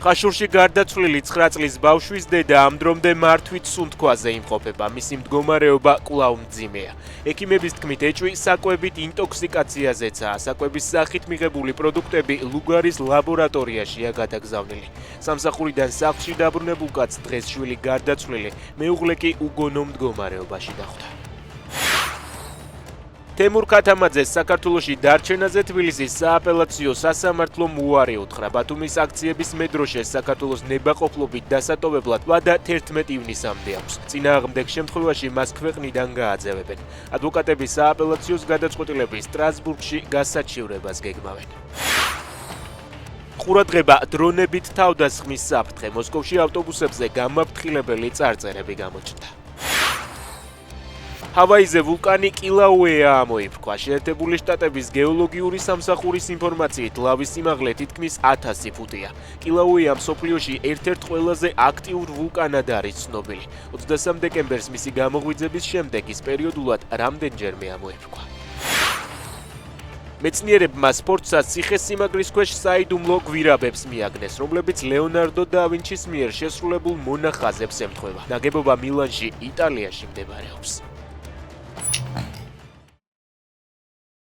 ხაშურში გარდაცვლილი 9 წლის ბავშვის დედა ამ დრომდე მართვით სუნთქვაზე იმყოფება, მისი მდგომარეობა კვლავ მძიმეა. ექიმების თქმით, ეჭვი საკვებით ინტოქსიკაციაზეცაა. საკვების სახით მიღებული პროდუქტები ლუგარის ლაბორატორიაშია გადაგზავნილი. სამსახურიდან სახლში დაბრუნებულ კაცს დღეს შვილი გარდაცვლილი, მეუღლე კი უგონო მდგომარეობაში დახვდა. თემურ ქათამაძეს საქართველოში დარჩენაზე თბილისის სააპელაციო სასამართლომ უარი უთხრა. ბათუმის აქციების მედროშეს საქართველოს ნებაყოფლობით დასატოვებლად ვადა 11 ივნისამდე აქვს. წინააღმდეგ შემთხვევაში მას ქვეყნიდან გააძევებენ. ადვოკატები სააპელაციოს გადაწყვეტილების სტრასბურგში გასაჩივრებას გეგმავენ. ყურადღება დრონებით თავდასხმის საფრთხე. მოსკოვში ავტობუსებზე გამაფრთხილებელი წარწერები გამოჩნდა. ჰავაიზე ვულკანი კილაუეა ამოიფრქვა. შეერთებული შტატების გეოლოგიური სამსახურის ინფორმაციით, ლავის სიმაღლე თითქმის 1000 ფუტია. კილაუეა მსოფლიოში ერთ-ერთ ყველაზე აქტიურ ვულკანად არის ცნობილი. 23 დეკემბერს მისი გამოღვიძების შემდეგ ის პერიოდულად რამდენჯერმე ამოიფრქვა. მეცნიერებმა სპორტსას ციხესიმაგრის ქვეშ საიდუმლო გვირაბებს მიაგნეს, რომლებიც ლეონარდო და ვინჩის მიერ შესრულებულ მონახაზებს ემთხვევა. ნაგებობა მილანში, იტალიაში მდებარეობს.